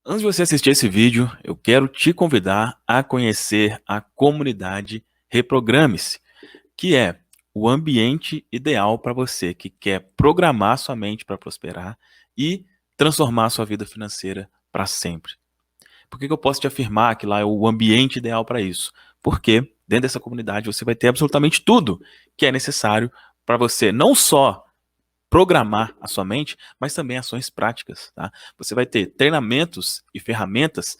Antes de você assistir esse vídeo, eu quero te convidar a conhecer a comunidade Reprograme-se, que é o ambiente ideal para você que quer programar sua mente para prosperar e transformar sua vida financeira para sempre. Por que eu posso te afirmar que lá é o ambiente ideal para isso? Porque dentro dessa comunidade você vai ter absolutamente tudo que é necessário para você não só programar a sua mente, mas também ações práticas, tá? Você vai ter treinamentos e ferramentas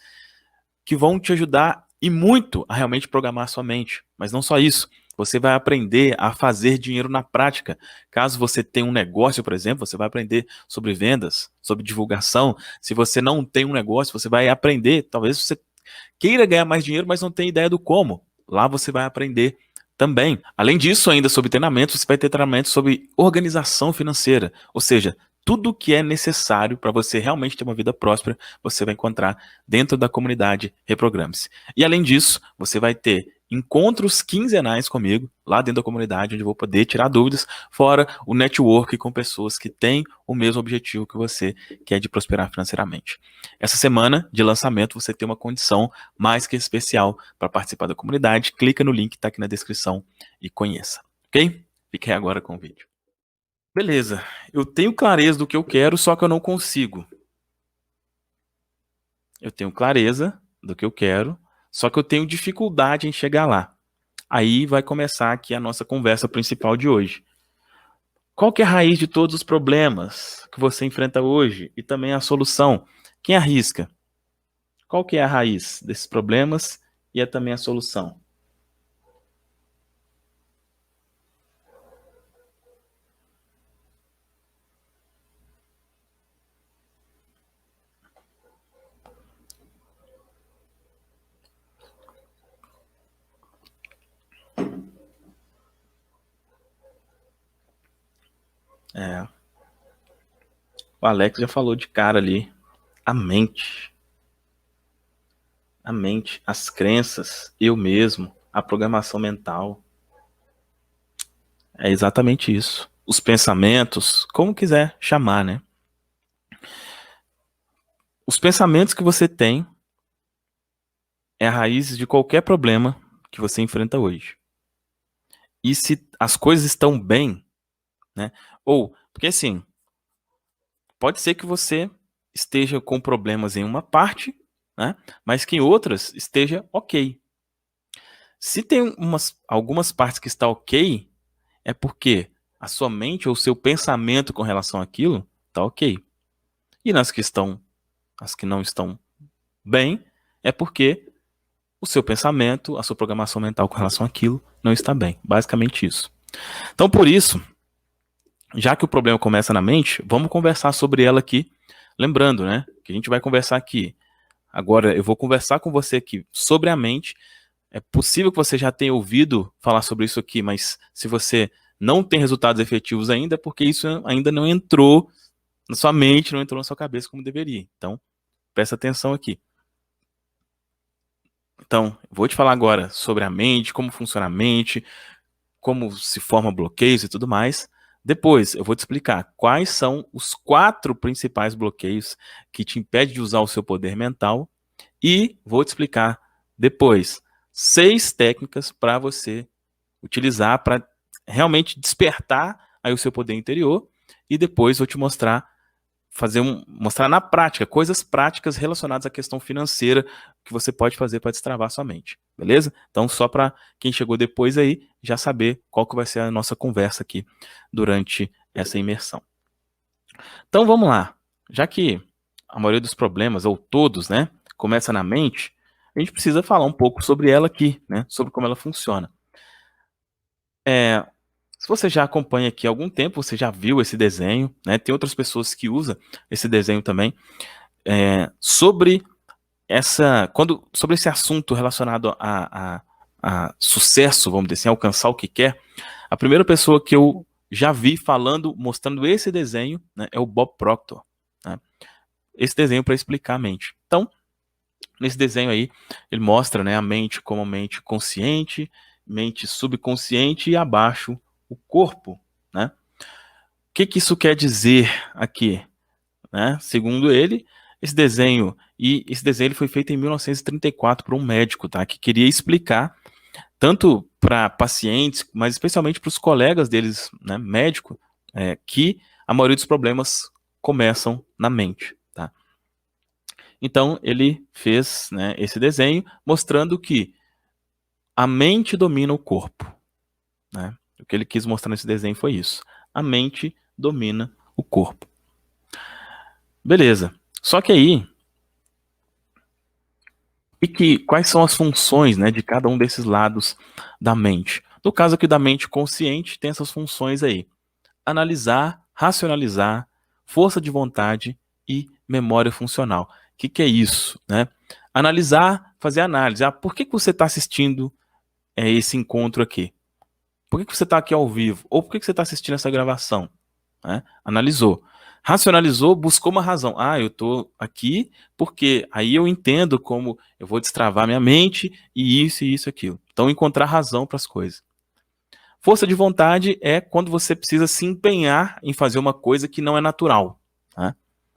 que vão te ajudar e muito a realmente programar a sua mente. Mas não só isso, você vai aprender a fazer dinheiro na prática. Caso você tenha um negócio, por exemplo, você vai aprender sobre vendas, sobre divulgação. Se você não tem um negócio, você vai aprender. Talvez você queira ganhar mais dinheiro, mas não tem ideia do como. Lá você vai aprender também. Além disso, ainda sobre treinamento, você vai ter treinamento sobre organização financeira. Ou seja, tudo que é necessário para você realmente ter uma vida próspera, você vai encontrar dentro da comunidade Reprograme-se. E além disso, você vai ter encontros quinzenais comigo, lá dentro da comunidade, onde eu vou poder tirar dúvidas, fora o network com pessoas que têm o mesmo objetivo que você, que é de prosperar financeiramente. Essa semana de lançamento, você tem uma condição mais que especial para participar da comunidade. Clica no link que está aqui na descrição e conheça, ok? Fique aí agora com o vídeo. Beleza, eu tenho clareza do que eu quero, só que eu não consigo. Eu tenho clareza do que eu quero, só que eu tenho dificuldade em chegar lá. Aí vai começar aqui a nossa conversa principal de hoje. Qual que é a raiz de todos os problemas que você enfrenta hoje e também a solução? Quem arrisca? Qual que é a raiz desses problemas e é também a solução? É, o Alex já falou de cara ali. A mente. A mente, as crenças, eu mesmo, a programação mental. É exatamente isso. Os pensamentos, como quiser chamar, né? Os pensamentos que você tem é a raiz de qualquer problema que você enfrenta hoje. E se as coisas estão bem, né? Ou, porque assim, pode ser que você esteja com problemas em uma parte, né? Mas que em outras esteja ok. Se tem algumas partes que está ok, é porque a sua mente ou o seu pensamento com relação àquilo está ok. E as que não estão bem, é porque o seu pensamento, a sua programação mental com relação àquilo não está bem. Basicamente isso. Então, por isso, já que o problema começa na mente, vamos conversar sobre ela aqui. Lembrando, né, que a gente vai conversar aqui. Agora, eu vou conversar com você aqui sobre a mente. É possível que você já tenha ouvido falar sobre isso aqui, mas se você não tem resultados efetivos ainda, é porque isso ainda não entrou na sua mente, não entrou na sua cabeça como deveria. Então, presta atenção aqui. Então, vou te falar agora sobre a mente, como funciona a mente, como se forma bloqueios e tudo mais. Depois, eu vou te explicar quais são os 4 principais bloqueios que te impedem de usar o seu poder mental e vou te explicar depois 6 técnicas para você utilizar para realmente despertar aí o seu poder interior e depois vou te mostrar mostrar na prática, coisas práticas relacionadas à questão financeira que você pode fazer para destravar sua mente, beleza? Então, só para quem chegou depois aí, já saber qual que vai ser a nossa conversa aqui durante essa imersão. Então, vamos lá. Já que a maioria dos problemas, ou todos, né, começa na mente, a gente precisa falar um pouco sobre ela aqui, né, sobre como ela funciona. Se você já acompanha aqui há algum tempo, você já viu esse desenho, né? Tem outras pessoas que usam esse desenho também. Sobre sobre esse assunto relacionado a sucesso, vamos dizer assim, alcançar o que quer, a primeira pessoa que eu já vi falando, mostrando esse desenho, né, é o Bob Proctor. Né? Esse desenho para explicar a mente. Então, nesse desenho aí, ele mostra, né, a mente como mente consciente, mente subconsciente e abaixo o corpo. Né? O que isso quer dizer aqui? Né? Segundo ele, esse desenho E esse desenho ele foi feito em 1934 por um médico, tá? Que queria explicar tanto para pacientes, mas especialmente para os colegas deles, né, médico, que a maioria dos problemas começam na mente, tá? Então ele fez, né, esse desenho mostrando que a mente domina o corpo, né? O que ele quis mostrar nesse desenho foi isso. A mente domina o corpo. Beleza. Só que aí, quais são as funções, né, de cada um desses lados da mente? No caso aqui da mente consciente, tem essas funções aí: analisar, racionalizar, força de vontade e memória funcional. O que é isso, né? Analisar, fazer análise. Ah, por que você está assistindo esse encontro aqui? Por que você está aqui ao vivo? Ou por que você está assistindo essa gravação? Né? Analisou. Racionalizou, buscou uma razão. Ah, eu estou aqui porque aí eu entendo como eu vou destravar minha mente e isso, aquilo. Então, encontrar razão para as coisas. Força de vontade é quando você precisa se empenhar em fazer uma coisa que não é natural. Tá?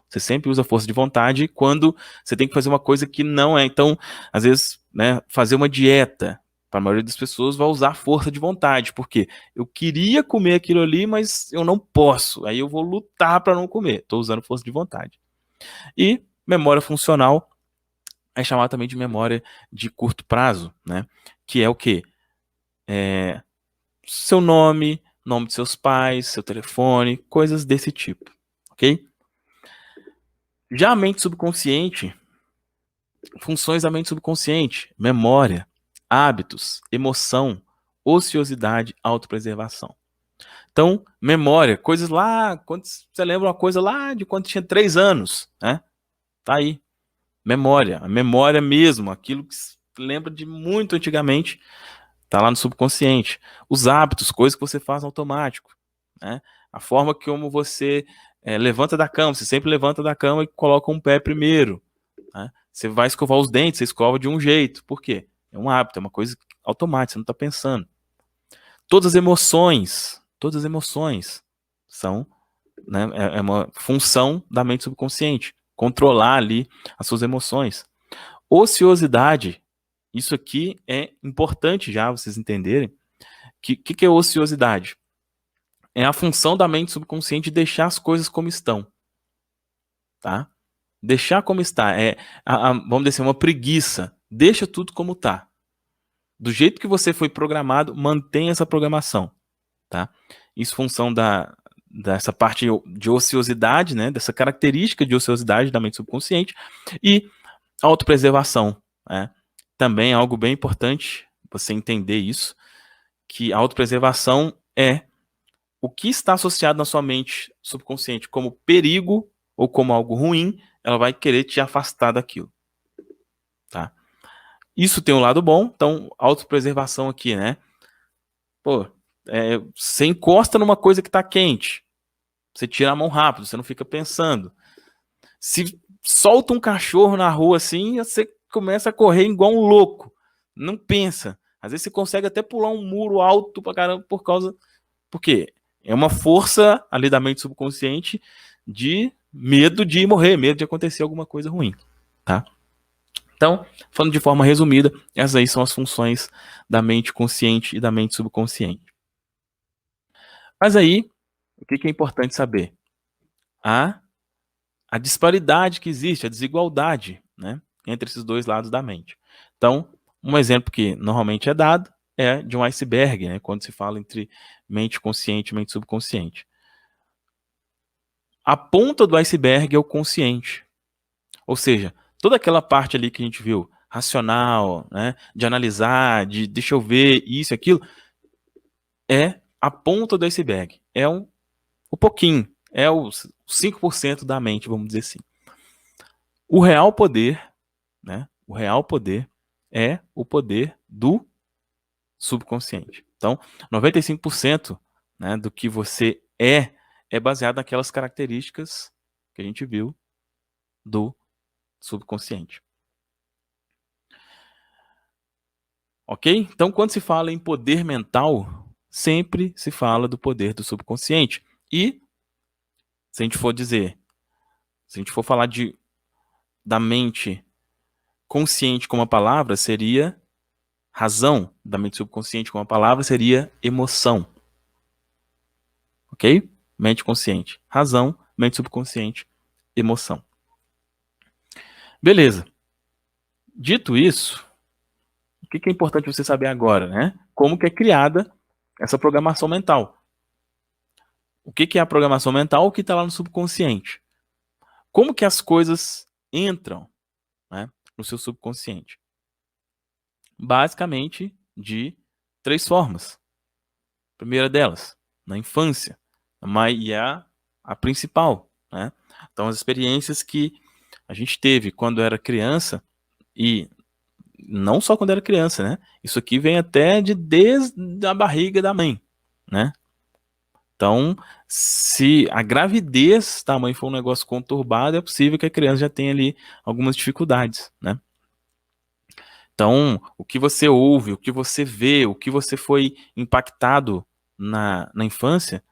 Você sempre usa força de vontade quando você tem que fazer uma coisa que não é. Então, às vezes, né, fazer uma dieta, para a maioria das pessoas, vai usar força de vontade, porque eu queria comer aquilo ali, mas eu não posso. Aí eu vou lutar para não comer. Estou usando força de vontade. E memória funcional é chamada também de memória de curto prazo, né? Que é o quê? Seu nome, nome de seus pais, seu telefone, coisas desse tipo, ok? Já a mente subconsciente, funções da mente subconsciente: memória, hábitos, emoção, ociosidade, autopreservação. Então, memória, coisas lá, quando você lembra uma coisa lá de quando tinha 3 anos, né? Tá aí. Memória, a memória mesmo, aquilo que você lembra de muito antigamente, tá lá no subconsciente. Os hábitos, coisas que você faz automático, né? A forma como você levanta da cama, você sempre levanta da cama e coloca um pé primeiro, né? Você vai escovar os dentes, você escova de um jeito. Por quê? É um hábito, é uma coisa automática, você não está pensando. Todas as emoções são, né, é uma função da mente subconsciente, controlar ali as suas emoções. Ociosidade, isso aqui é importante já vocês entenderem. Que é ociosidade? É a função da mente subconsciente de deixar as coisas como estão, tá? Deixar como está, vamos dizer assim, uma preguiça. Deixa tudo como está. Do jeito que você foi programado, mantenha essa programação, tá? Isso é função dessa parte de ociosidade, né? Dessa característica de ociosidade da mente subconsciente. E autopreservação, né? Também é algo bem importante você entender isso, que a autopreservação é o que está associado na sua mente subconsciente como perigo ou como algo ruim, ela vai querer te afastar daquilo, tá? Isso tem um lado bom, então autopreservação aqui, né? Pô, você encosta numa coisa que está quente, você tira a mão rápido, você não fica pensando. Se solta um cachorro na rua assim, você começa a correr igual um louco, não pensa. Às vezes você consegue até pular um muro alto pra caramba porque é uma força ali da mente subconsciente de medo de morrer, medo de acontecer alguma coisa ruim, tá? Então, falando de forma resumida, essas aí são as funções da mente consciente e da mente subconsciente. Mas aí, o que é importante saber? A disparidade que existe, a desigualdade, né, entre esses dois lados da mente. Então, um exemplo que normalmente é dado é de um iceberg, né, quando se fala entre mente consciente e mente subconsciente. A ponta do iceberg é o consciente. Ou seja, toda aquela parte ali que a gente viu, racional, né, de analisar, de deixa eu ver isso e aquilo, é a ponta do iceberg. É um pouquinho, é os 5% da mente, vamos dizer assim. O real poder, né, o real poder é o poder do subconsciente. Então, 95%, né, do que você é baseado naquelas características que a gente viu do subconsciente. Ok? Então, quando se fala em poder mental, sempre se fala do poder do subconsciente. E, se a gente for falar de da mente consciente com uma palavra seria razão, da mente subconsciente com uma palavra seria emoção. Ok? Mente consciente, razão, mente subconsciente, emoção. Beleza. Dito isso, o que é importante você saber agora, né? Como que é criada essa programação mental. O que é a programação mental? O que está lá no subconsciente. Como que as coisas entram, né, no seu subconsciente? Basicamente de 3 formas. A primeira delas, na infância, e a principal, né? Então, as experiências que a gente teve quando era criança, e não só quando era criança, né? Isso aqui vem até desde a barriga da mãe, né? Então, se a gravidez da mãe for um negócio conturbado, é possível que a criança já tenha ali algumas dificuldades, né? Então, o que você ouve, o que você vê, o que você foi impactado na infância,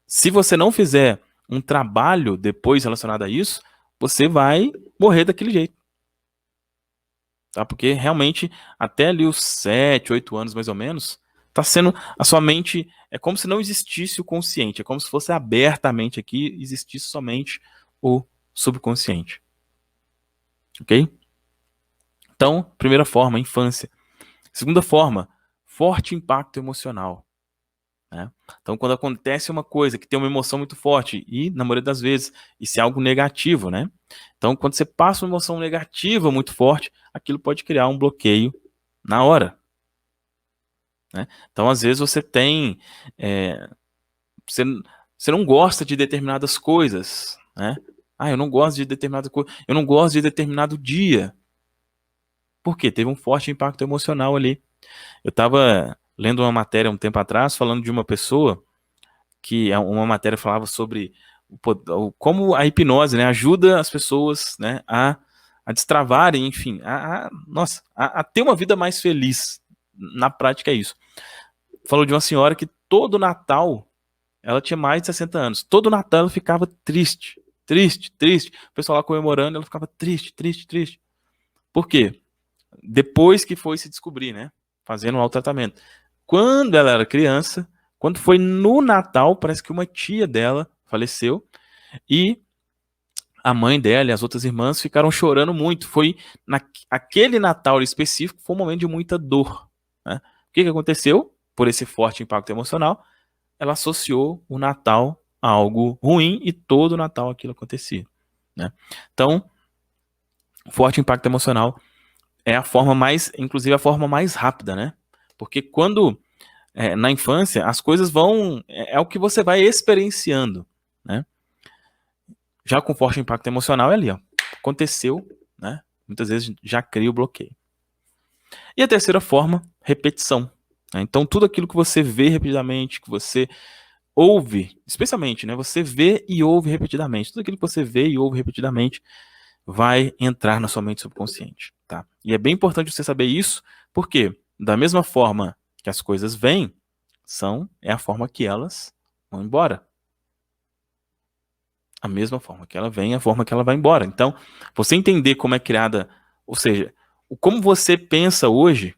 se você não fizer um trabalho depois relacionado a isso, você vai morrer daquele jeito. Tá? Porque realmente, até ali os 7, 8 anos mais ou menos, tá sendo. A sua mente é como se não existisse o consciente, é como se fosse abertamente aqui, existisse somente o subconsciente. Ok? Então, primeira forma, infância. Segunda forma, forte impacto emocional. Né? Então, quando acontece uma coisa que tem uma emoção muito forte, e na maioria das vezes, isso é algo negativo, né? Então, quando você passa uma emoção negativa muito forte, aquilo pode criar um bloqueio na hora. Né? Então, às vezes, você tem. É, você, você não gosta de determinadas coisas. Né? Ah, eu não gosto de determinada coisa. Eu não gosto de determinado dia. Por quê? Teve um forte impacto emocional ali. Eu estava lendo uma matéria um tempo atrás falando de uma pessoa que uma matéria falava sobre como a hipnose, né, ajuda as pessoas, né, a destravarem, enfim, nossa, a ter uma vida mais feliz. Na prática é isso. Falou de uma senhora que todo Natal, ela tinha mais de 60 anos, todo Natal ela ficava triste, triste, triste. O pessoal lá comemorando, ela ficava triste, triste, triste. Por quê? Depois que foi se descobrir, né, fazendo um autotratamento. Quando ela era criança, quando foi no Natal, parece que uma tia dela faleceu e a mãe dela e as outras irmãs ficaram chorando muito. Foi aquele Natal específico, foi um momento de muita dor. Né? O que aconteceu? Por esse forte impacto emocional, ela associou o Natal a algo ruim e todo Natal aquilo acontecia. Né? Então, forte impacto emocional é a forma mais, inclusive a forma mais rápida, né? Porque quando na infância, as coisas vão. É o que você vai experienciando. Né? Já com forte impacto emocional é ali, ó. Aconteceu, né? Muitas vezes já cria o bloqueio. E a terceira forma, repetição. Né? Então, tudo aquilo que você vê repetidamente, que você ouve, especialmente, né? Você vê e ouve repetidamente. Tudo aquilo que você vê e ouve repetidamente vai entrar na sua mente subconsciente. Tá? E é bem importante você saber isso, porque da mesma forma que as coisas vêm, é a forma que elas vão embora. A mesma forma que ela vem, a forma que ela vai embora. Então, você entender como é criada, ou seja, como você pensa hoje,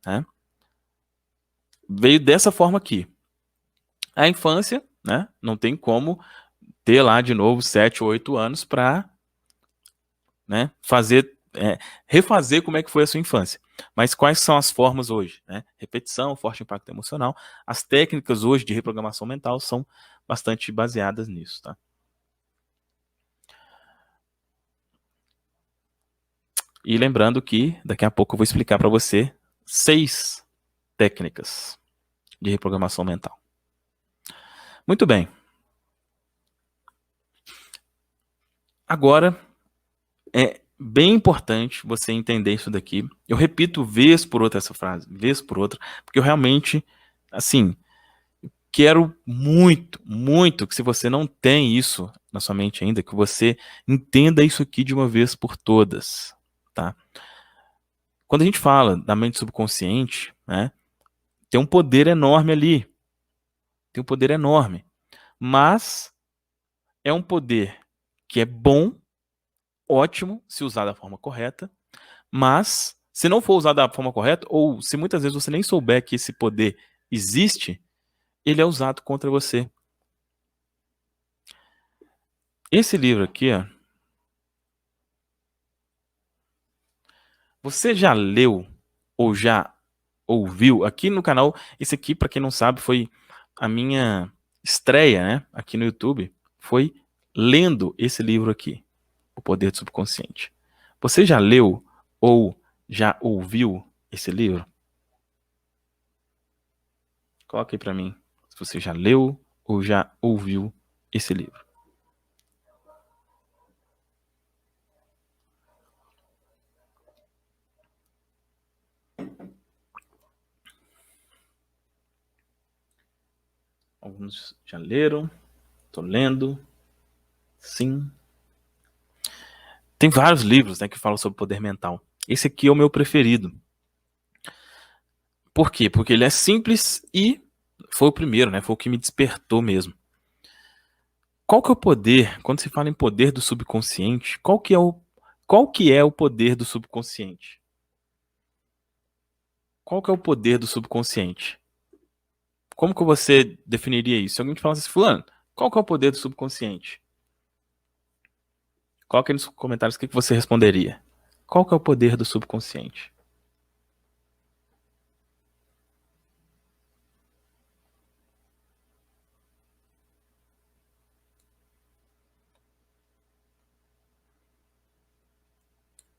né, veio dessa forma aqui. A infância, né, não tem como ter lá de novo 7 ou 8 anos para, né, refazer como é que foi a sua infância. Mas quais são as formas hoje? Né? Repetição, forte impacto emocional. As técnicas hoje de reprogramação mental são bastante baseadas nisso. Tá? E lembrando que daqui a pouco eu vou explicar para você 6 técnicas de reprogramação mental. Muito bem. Agora, é bem importante você entender isso daqui. Eu repito vez por outra essa frase, vez por outra, porque eu realmente, assim, quero muito, muito que se você não tem isso na sua mente ainda, que você entenda isso aqui de uma vez por todas, tá? Quando a gente fala da mente subconsciente, né, tem um poder enorme ali. Tem um poder enorme. Mas é um poder que é bom ótimo se usar da forma correta, mas se não for usado da forma correta, ou se muitas vezes você nem souber que esse poder existe, ele é usado contra você. Esse livro aqui, ó, você já leu ou já ouviu aqui no canal? Esse aqui, para quem não sabe, foi a minha estreia, né, aqui no YouTube, foi lendo esse livro aqui, O Poder do Subconsciente. Você já leu ou já ouviu esse livro? Coloque aí para mim se você já leu ou já ouviu esse livro. Alguns já leram, tô lendo, sim. Tem vários livros, né, que falam sobre poder mental. Esse aqui é o meu preferido. Por quê? Porque ele é simples e foi o primeiro, né? Foi o que me despertou mesmo. Qual que é o poder, quando se fala em poder do subconsciente, qual que é o poder do subconsciente? Qual que é o poder do subconsciente? Como que você definiria isso? Se alguém te falasse assim, fulano, qual que é o poder do subconsciente? Coloque aí nos comentários o que você responderia. Qual que é o poder do subconsciente?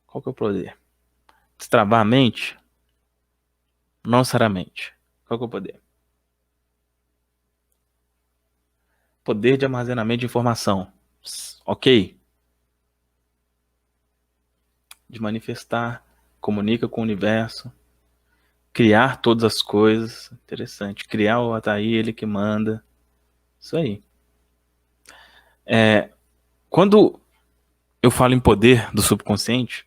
Qual que é o poder? Destravar a mente? Não necessariamente. Qual que é o poder? Poder de armazenamento de informação. Ok. De manifestar, comunica com o universo, criar todas as coisas. Interessante. Criar o Ataí, ele que manda. Isso aí. Quando eu falo em poder do subconsciente,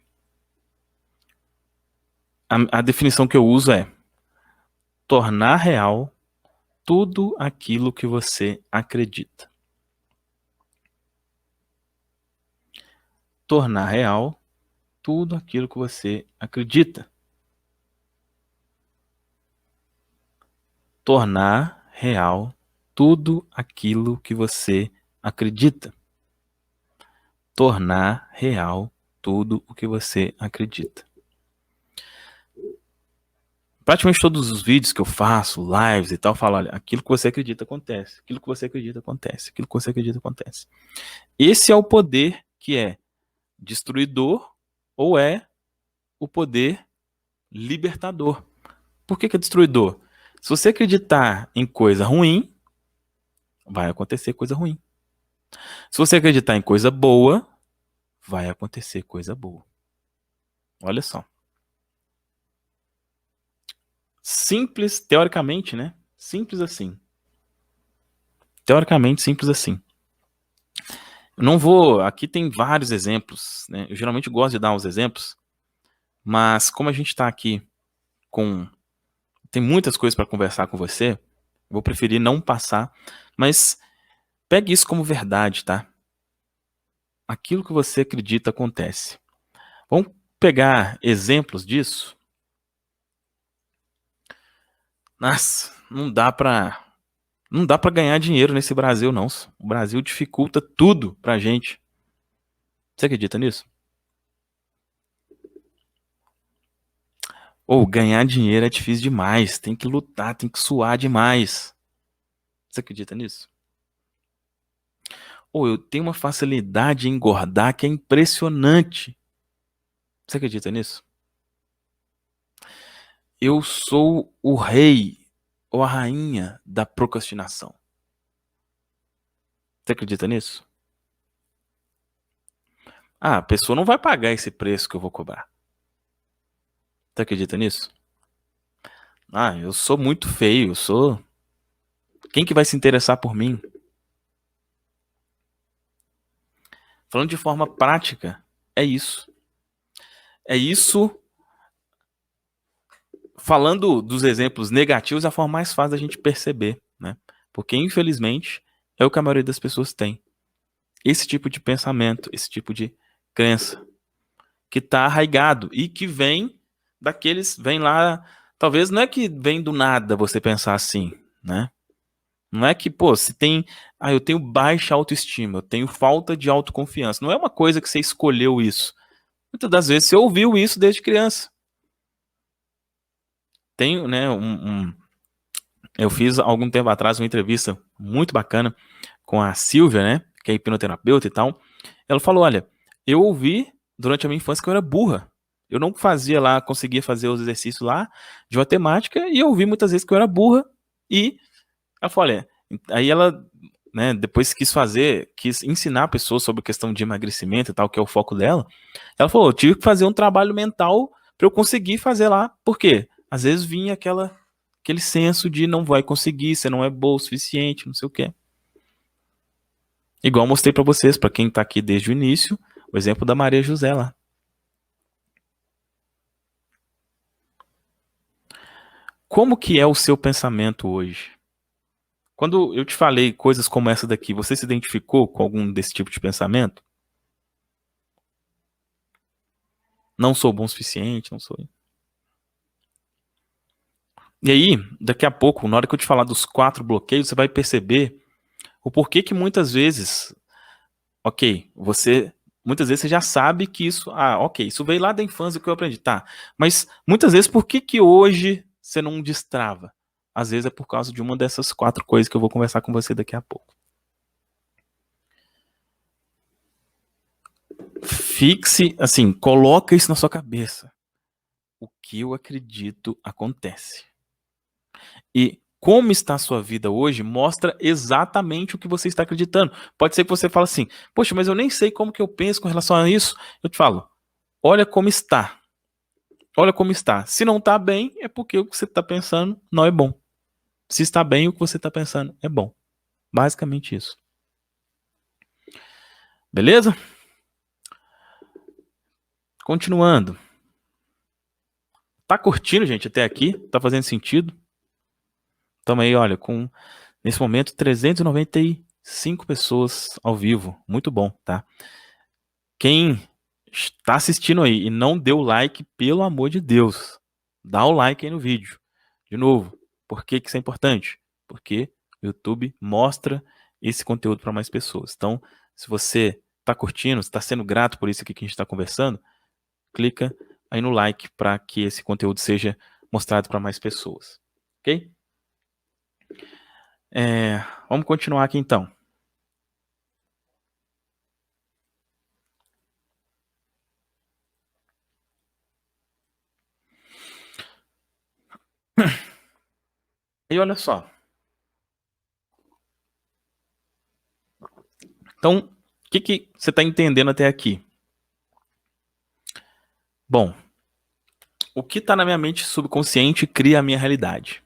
a definição que eu uso é tornar real tudo aquilo que você acredita. Tornar real tudo aquilo que você acredita. Tornar real tudo aquilo que você acredita. Tornar real tudo o que você acredita. Praticamente todos os vídeos que eu faço, lives e tal, eu falo, olha, aquilo que você acredita acontece, aquilo que você acredita acontece, aquilo que você acredita acontece. Esse é o poder que é destruidor ou é o poder libertador. Por que é destruidor? Se você acreditar em coisa ruim, vai acontecer coisa ruim. Se você acreditar em coisa boa, vai acontecer coisa boa. Olha só. Simples, teoricamente, né? Simples assim. Teoricamente, simples assim. Eu não vou. Aqui tem vários exemplos, né? Eu geralmente gosto de dar uns exemplos, mas como a gente está aqui com. Tem muitas coisas para conversar com você, vou preferir não passar, mas pegue isso como verdade, tá? Aquilo que você acredita acontece. Vamos pegar exemplos disso? Nossa, não dá para ganhar dinheiro nesse Brasil, não. O Brasil dificulta tudo pra gente. Você acredita nisso? Ou ganhar dinheiro é difícil demais. Tem que lutar, tem que suar demais. Você acredita nisso? Ou eu tenho uma facilidade em engordar que é impressionante. Você acredita nisso? Eu sou o rei ou a rainha da procrastinação. Você acredita nisso? Ah, a pessoa não vai pagar esse preço que eu vou cobrar. Você acredita nisso? Ah, eu sou muito feio, eu sou. Quem que vai se interessar por mim? Falando de forma prática, é isso. É isso. Falando dos exemplos negativos, é a forma mais fácil da gente perceber, né? Porque, infelizmente, é o que a maioria das pessoas tem. Esse tipo de pensamento, esse tipo de crença que está arraigado e que vem vem lá, talvez não é que vem do nada você pensar assim, né? Não é que, pô, se tem, eu tenho baixa autoestima, eu tenho falta de autoconfiança. Não é uma coisa que você escolheu isso. Muitas das vezes você ouviu isso desde criança. Tenho, né, eu fiz algum tempo atrás uma entrevista muito bacana com a Silvia, né, que é hipnoterapeuta e tal. Ela falou, olha, eu ouvi durante a minha infância que eu era burra. Eu não conseguia fazer os exercícios lá de matemática e eu ouvi muitas vezes que eu era burra e ela falou, olha, aí ela, né, depois quis ensinar pessoas sobre a questão de emagrecimento e tal, que é o foco dela. Ela falou, eu tive que fazer um trabalho mental para eu conseguir fazer lá. Por quê? Às vezes vinha aquele senso de não vai conseguir, você não é boa o suficiente, não sei o quê. Igual eu mostrei para vocês, para quem tá aqui desde o início, o exemplo da Maria José lá. Como que é o seu pensamento hoje? Quando eu te falei coisas como essa daqui, você se identificou com algum desse tipo de pensamento? Não sou bom o suficiente, não sou. E aí, daqui a pouco, na hora que eu te falar dos 4 bloqueios, você vai perceber o porquê que muitas vezes, muitas vezes você já sabe que isso veio lá da infância que eu aprendi, tá? Mas muitas vezes por que hoje você não destrava? Às vezes é por causa de uma dessas 4 coisas que eu vou conversar com você daqui a pouco. Fixe, assim, coloca isso na sua cabeça. O que eu acredito acontece. E como está a sua vida hoje mostra exatamente o que você está acreditando. Pode ser que você fale assim, poxa, mas eu nem sei como que eu penso com relação a isso. Eu te falo, olha como está. Olha como está. Se não está bem, é porque o que você está pensando não é bom. Se está bem, o que você está pensando é bom. Basicamente isso. Beleza? Continuando. Tá curtindo, gente, até aqui? Tá fazendo sentido? Estamos aí, olha, nesse momento, 395 pessoas ao vivo. Muito bom, tá? Quem está assistindo aí e não deu like, pelo amor de Deus, dá o like aí no vídeo. De novo, por que isso é importante? Porque o YouTube mostra esse conteúdo para mais pessoas. Então, se você está curtindo, está sendo grato por isso aqui que a gente está conversando, clica aí no like para que esse conteúdo seja mostrado para mais pessoas. Ok? Vamos continuar aqui então. E olha só. Então, o que você está entendendo até aqui? Bom, o que está na minha mente subconsciente cria a minha realidade,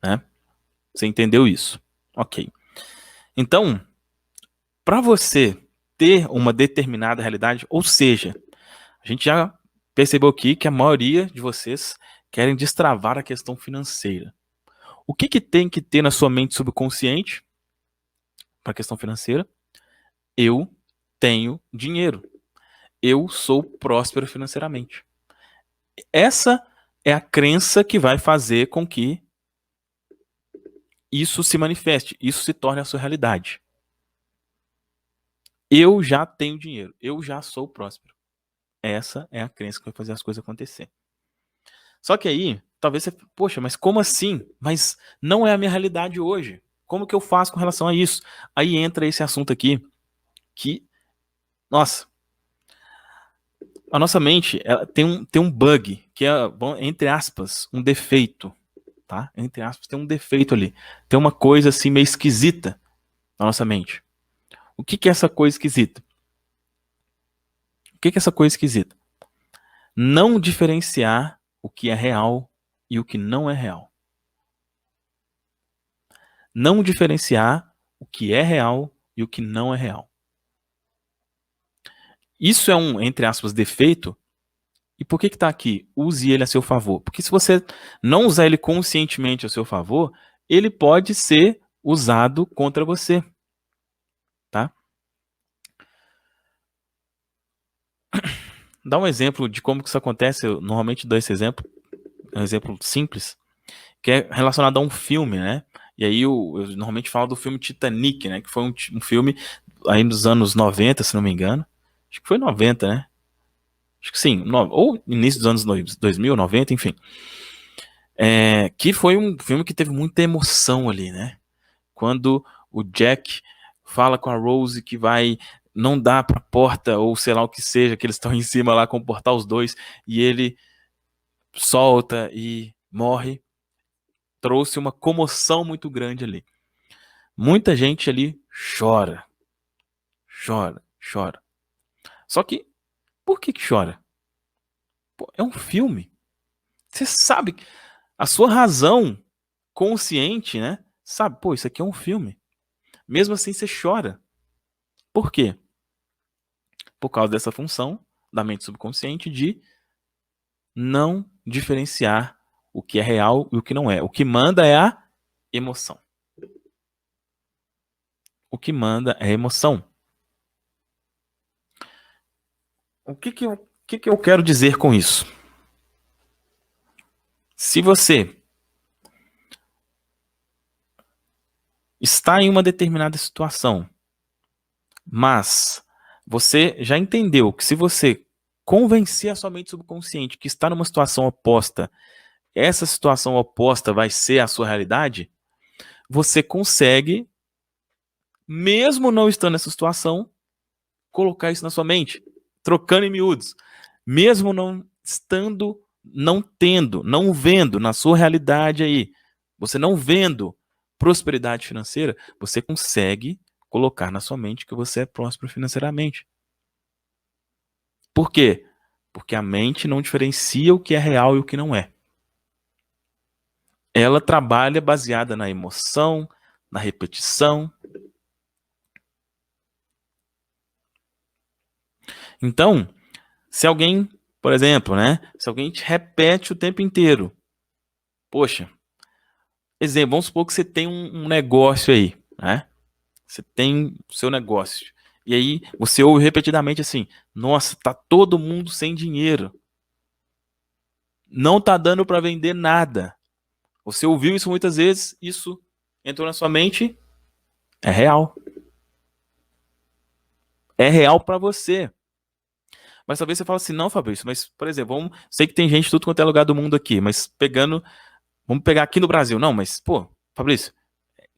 né? Você entendeu isso? Ok. Então, para você ter uma determinada realidade, ou seja, a gente já percebeu aqui que a maioria de vocês querem destravar a questão financeira. O que tem que ter na sua mente subconsciente para a questão financeira? Eu tenho dinheiro. Eu sou próspero financeiramente. Essa é a crença que vai fazer com que isso se manifeste, isso se torne a sua realidade. Eu já tenho dinheiro, eu já sou próspero. Essa é a crença que vai fazer as coisas acontecer. Só que aí, talvez você, poxa, mas como assim? Mas não é a minha realidade hoje. Como que eu faço com relação a isso? Aí entra esse assunto aqui que, nossa, a nossa mente ela tem um bug, que é, entre aspas, um defeito, tá? Entre aspas, tem um defeito ali. Tem uma coisa assim meio esquisita na nossa mente. O que é essa coisa esquisita? O que é essa coisa esquisita? Não diferenciar o que é real e o que não é real. Não diferenciar o que é real e o que não é real. Isso é um, entre aspas, defeito. E por que está aqui? Use ele a seu favor. Porque se você não usar ele conscientemente a seu favor, ele pode ser usado contra você. Tá? dar um exemplo de como que isso acontece. Eu normalmente dou esse exemplo, um exemplo simples, que é relacionado a um filme, né? E aí eu normalmente falo do filme Titanic, né? Que foi um filme aí nos anos 90, se não me engano. Acho que foi 90, né? Acho que sim, ou início dos anos 2000, 90, enfim. Que foi um filme que teve muita emoção ali, né? Quando o Jack fala com a Rose que vai não dar pra porta, ou sei lá o que seja, que eles estão em cima lá comportar os dois, e ele solta e morre, trouxe uma comoção muito grande ali. Muita gente ali chora, chora, chora. Só que, por que chora? Pô, é um filme. Você sabe, a sua razão consciente, né? Sabe, pô, isso aqui é um filme. Mesmo assim, você chora. Por quê? Por causa dessa função da mente subconsciente de não diferenciar o que é real e o que não é. O que manda é a emoção. O que manda é a emoção. O que eu quero dizer com isso? Se você está em uma determinada situação, mas você já entendeu que se você convencer a sua mente subconsciente que está numa situação oposta, essa situação oposta vai ser a sua realidade, você consegue, mesmo não estando nessa situação, colocar isso na sua mente, trocando em miúdos. Mesmo não estando, não tendo, não vendo na sua realidade aí, você não vendo prosperidade financeira, você consegue colocar na sua mente que você é próspero financeiramente. Por quê? Porque a mente não diferencia o que é real e o que não é. Ela trabalha baseada na emoção, na repetição. Então, se alguém, por exemplo, né? Se alguém te repete o tempo inteiro, poxa, exemplo, vamos supor que você tem um negócio aí, né? Você tem o seu negócio. E aí você ouve repetidamente assim: nossa, tá todo mundo sem dinheiro. Não tá dando para vender nada. Você ouviu isso muitas vezes, isso entrou na sua mente, é real. É real para você. Mas talvez você fale assim: não, Fabrício, mas, por exemplo, sei que tem gente de tudo quanto é lugar do mundo aqui, mas vamos pegar aqui no Brasil. Não, mas, pô, Fabrício,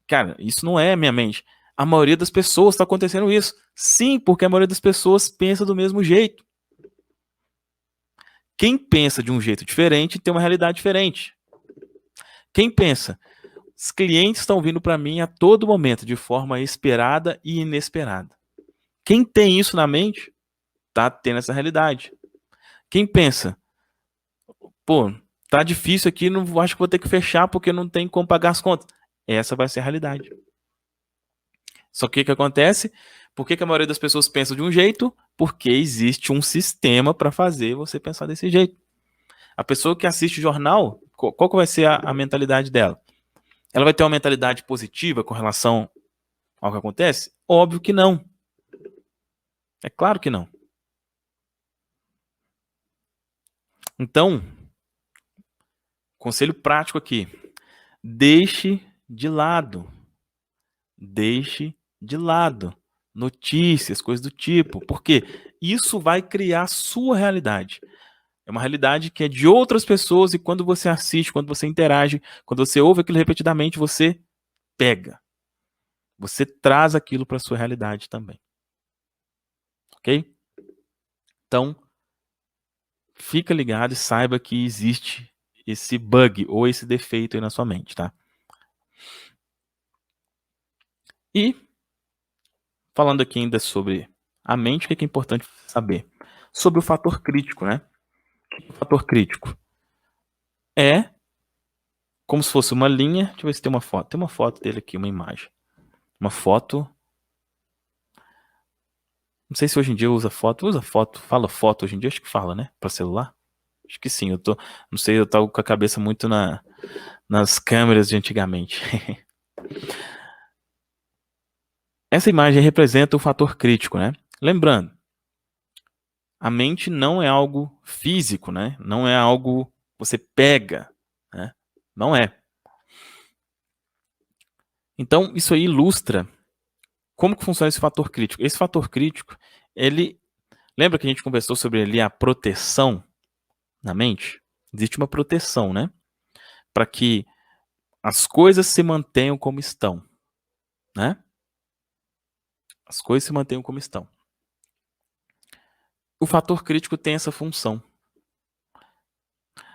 cara, isso não é minha mente. A maioria das pessoas está acontecendo isso. Sim, porque a maioria das pessoas pensa do mesmo jeito. Quem pensa de um jeito diferente tem uma realidade diferente. Quem pensa, os clientes estão vindo para mim a todo momento, de forma esperada e inesperada. Quem tem isso na mente, tá tendo essa realidade. Quem pensa, pô, tá difícil aqui, não acho que vou ter que fechar porque não tem como pagar as contas. Essa vai ser a realidade. Só que o que acontece? Por que a maioria das pessoas pensa de um jeito? Porque existe um sistema para fazer você pensar desse jeito. A pessoa que assiste jornal, qual que vai ser a mentalidade dela? Ela vai ter uma mentalidade positiva com relação ao que acontece? Óbvio que não. É claro que não. Então, conselho prático aqui: deixe de lado notícias, coisas do tipo, porque isso vai criar a sua realidade. É uma realidade que é de outras pessoas e quando você assiste, quando você interage, quando você ouve aquilo repetidamente, você pega. Você traz aquilo para sua realidade também. Ok? Então, fica ligado e saiba que existe esse bug ou esse defeito aí na sua mente, tá? E falando aqui ainda sobre a mente, o que é importante saber? Sobre o fator crítico, né? O fator crítico é como se fosse uma linha. Deixa eu ver se tem uma foto. Tem uma foto dele aqui, uma imagem. Uma foto. Não sei se hoje em dia usa foto. Usa foto. Fala foto hoje em dia? Acho que fala, né? Para celular? Acho que sim. Não sei, eu tô com a cabeça muito nas câmeras de antigamente. Essa imagem representa o fator crítico, né? Lembrando, A mente não é algo físico, né? Não é algo que você pega, né? Não é. Então, isso aí ilustra como que funciona esse fator crítico. Esse fator crítico, ele... Lembra que a gente conversou sobre ali a proteção na mente? Existe uma proteção, né? Para que as coisas se mantenham como estão, né? As coisas se mantenham como estão. O fator crítico tem essa função.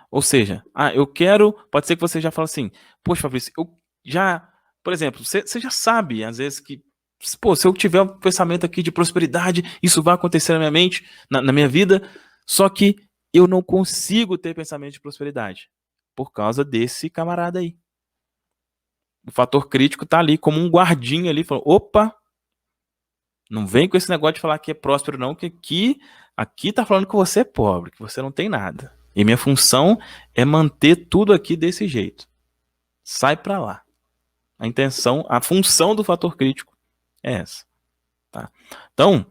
Ou seja, eu quero... Pode ser que você já fale assim, poxa, Fabrício, eu já... Por exemplo, você já sabe, às vezes, que pô, se eu tiver um pensamento aqui de prosperidade, isso vai acontecer na minha mente, na minha vida, só que eu não consigo ter pensamento de prosperidade por causa desse camarada aí. O fator crítico tá ali como um guardinha ali, falando, opa, não vem com esse negócio de falar que é próspero não, que aqui tá falando que você é pobre, que você não tem nada. E minha função é manter tudo aqui desse jeito. Sai pra lá. A intenção, a função do fator crítico é essa. Tá? Então,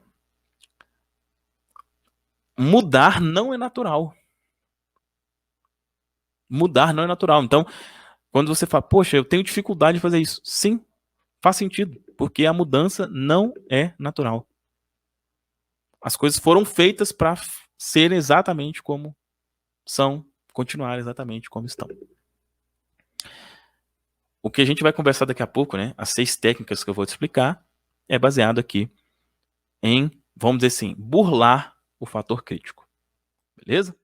mudar não é natural. Mudar não é natural. Então, quando você fala, poxa, eu tenho dificuldade de fazer isso. Sim, faz sentido. Porque a mudança não é natural. As coisas foram feitas para ser exatamente como são, continuar exatamente como estão. O que a gente vai conversar daqui a pouco, né? As 6 técnicas que eu vou te explicar, é baseado aqui em, vamos dizer assim, burlar o fator crítico. Beleza?